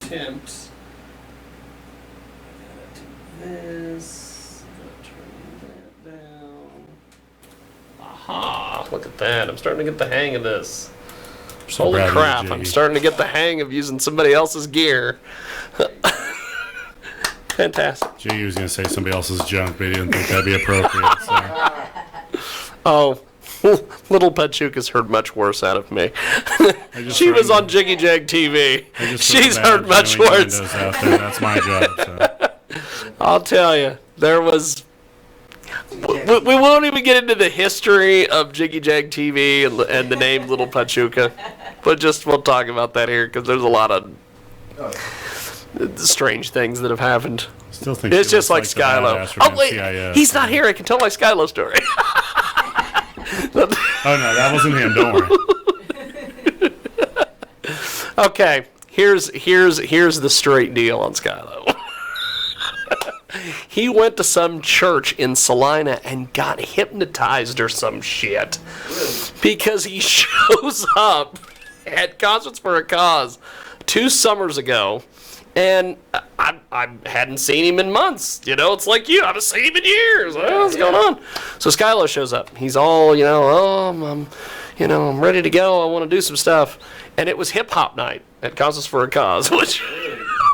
attempt. I gotta do this. Turn that down. Aha! Look at that. I'm starting to get the hang of this. So Holy crap, I'm starting to get the hang of using somebody else's gear. Fantastic. Jiggy was going to say somebody else's junk, but he didn't think that'd be appropriate. So. Oh, little Pachuca's heard much worse out of me. She was on Jiggy Jag TV. She's heard much worse. Out there. That's my job. So. I'll tell you, there was... We won't even get into the history of Jiggy Jag TV and the name Little Pachuca, but we'll talk about that here because there's a lot of strange things that have happened. Still think it's just like Skylo. Oh wait, he's not here. I can tell my Skylo story. Oh no, that wasn't him. Don't worry. Okay, here's the straight deal on Skylo. He went to some church in Salina and got hypnotized or some shit. Because he shows up at Concerts for a Cause 2 summers ago, and I hadn't seen him in months. You know, it's like you, I haven't seen him in years. What's going on? So Skylo shows up. He's all, I'm ready to go. I want to do some stuff. And it was hip-hop night at Concerts for a Cause, which...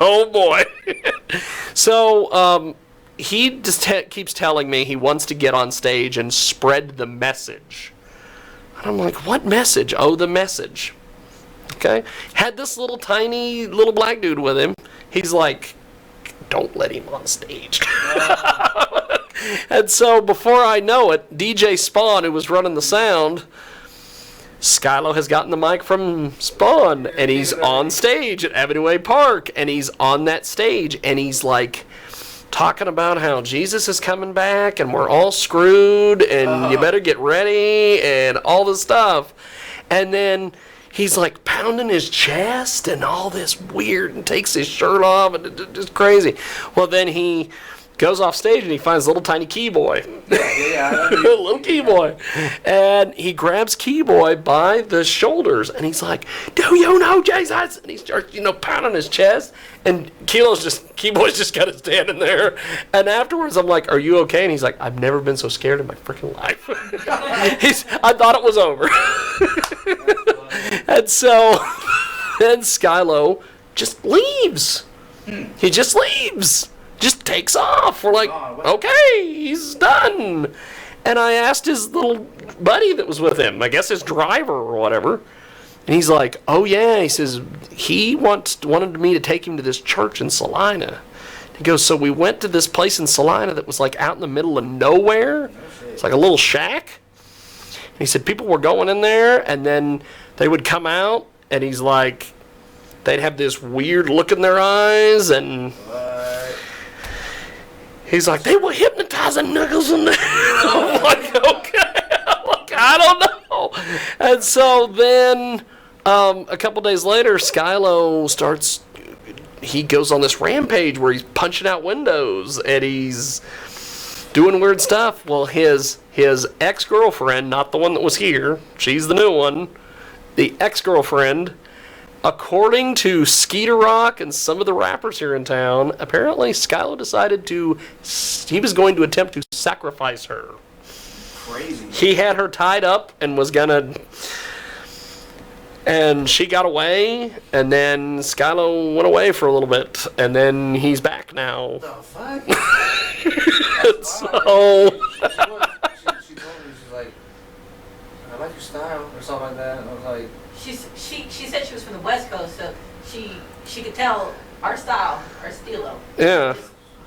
Oh boy. So he just keeps telling me he wants to get on stage and spread the message. And I'm like, what message? Oh, the message. Okay. Had this tiny little black dude with him. He's like, don't let him on stage. And so before I know it, DJ Spawn, who was running the sound, Skylo has gotten the mic from Spawn, and he's on stage at Avenue A Park, and he's on that stage, and he's like talking about how Jesus is coming back, and we're all screwed, and you better get ready, and all this stuff. And then he's like pounding his chest and all this weird, and takes his shirt off, and it's just crazy. Well, then he goes off stage and he finds little tiny Key Boy. Little Key Boy. And he grabs Key Boy by the shoulders and he's like, do you know Jesus? And he starts, pounding his chest. And Key Boy's just kind of standing there. And afterwards I'm like, are you okay? And he's like, I've never been so scared in my freaking life. I thought it was over. And so then Skylo just leaves. He just leaves. Just takes off. We're like, okay, he's done. And I asked his little buddy that was with him, I guess his driver or whatever, and he's like, oh yeah, he says he wanted me to take him to this church in Salina. He goes, so we went to this place in Salina that was like out in the middle of nowhere. It's like a little shack. And he said people were going in there, and then they would come out, and he's like, they'd have this weird look in their eyes, and he's like, they were hypnotizing knuckles in there. I'm like, okay. I'm like, I don't know. And so then a couple days later, Skylo he goes on this rampage where he's punching out windows and he's doing weird stuff. Well, his ex-girlfriend, not the one that was here, she's the new one, the ex-girlfriend, according to Skeeter Rock and some of the rappers here in town, apparently Skylo decided he was going to attempt to sacrifice her. Crazy. He had her tied up and and she got away, and then Skylo went away for a little bit, and then he's back now. What the fuck? So... She told me, she's like, I like your style, or something like that, and I was like... She said she was from the West Coast, so she could tell our style, our stilo. Yeah.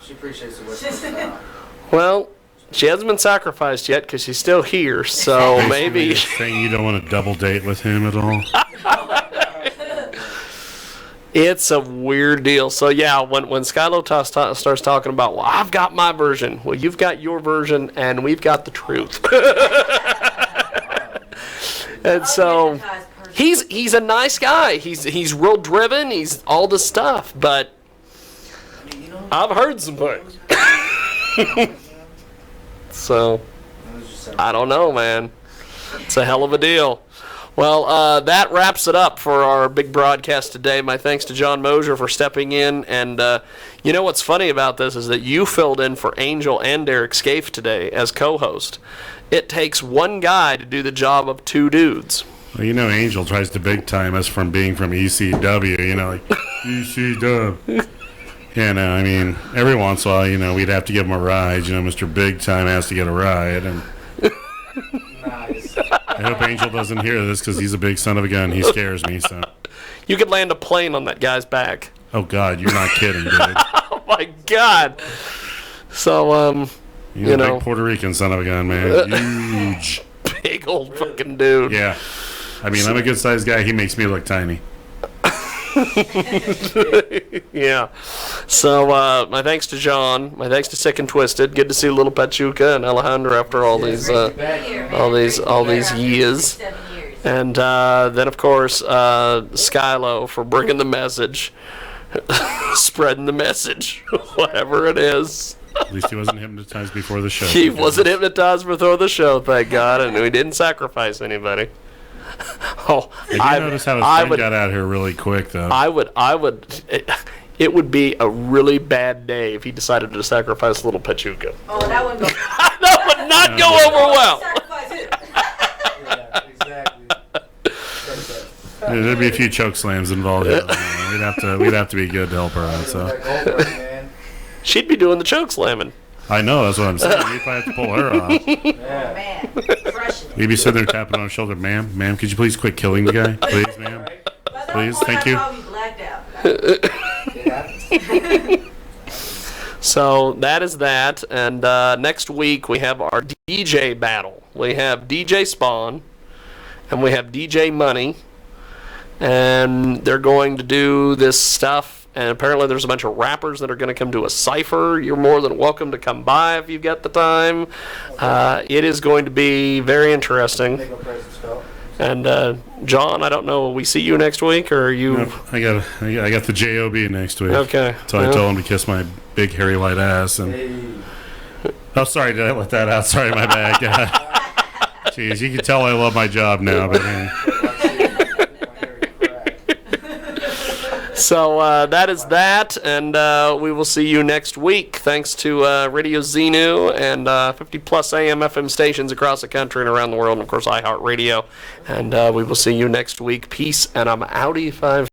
She appreciates the West Coast style. Well, she hasn't been sacrificed yet because she's still here, so maybe... Saying you don't want to double date with him at all? It's a weird deal. So yeah, when Skylo starts talking about, well, I've got my version, well, you've got your version, and we've got the truth. And so... He's a nice guy. He's real driven. He's all this stuff, but I've heard some things. So I don't know, man. It's a hell of a deal. Well, that wraps it up for our big broadcast today. My thanks to John Mosier for stepping in. And you know what's funny about this is that you filled in for Angel and Derek Scaife today as co-host. It takes one guy to do the job of two dudes. Well, Angel tries to big time us from being from ECW, like ECW. And I mean, every once in a while, we'd have to give him a ride. Mr. Big Time has to get a ride. And Nice. I hope Angel doesn't hear this because he's a big son of a gun. He scares me. So. You could land a plane on that guy's back. Oh God, you're not kidding, dude. Oh my God. So He's a big Puerto Rican son of a gun, man. Huge. Big old fucking dude. Yeah. I mean, I'm a good sized guy. He makes me look tiny. Yeah. So my thanks to John. My thanks to Sick and Twisted. Good to see little Pachuca and Alejandro after all these years. 7 years. And then of course Skylo for bringing the message, spreading the message, whatever it is. At least he wasn't hypnotized before the show. He wasn't hypnotized before the show, thank God, and we didn't sacrifice anybody. Oh, Did you notice how his friend got out here really quick, though? It would be a really bad day if he decided to sacrifice little Pachuca. Oh, that wouldn't go. That would not go over well. Sacrifice it. Yeah, exactly. There'd be a few choke slams involved. We'd have to be good to help her out. So Like Goldberg, man. She'd be doing the choke slamming. I know, that's what I'm saying. We'd probably have to pull her off. Yeah. Man, crushing it. We'd be sitting there tapping on her shoulder, ma'am, could you please quit killing the guy, please, ma'am? Right? By that Please, point, thank I you. probably blacked out. It happens. So that is that, and next week we have our DJ battle. We have DJ Spawn, and we have DJ Money, and they're going to do this stuff. And apparently there's a bunch of rappers that are going to come to a cipher. You're more than welcome to come by if you've got the time. It is going to be very interesting. Make a presence go. And John, I don't know, will we see you next week, or are you? Nope, I got the JOB next week. Okay. So I told him to kiss my big hairy white ass. And Hey. oh, sorry, did I let that out? Sorry, my bad. God. Jeez, you can tell I love my job now, but. So that is that, and we will see you next week. Thanks to Radio Xenu and 50-plus AM FM stations across the country and around the world, and of course iHeartRadio. And we will see you next week. Peace, and I'm outie 5.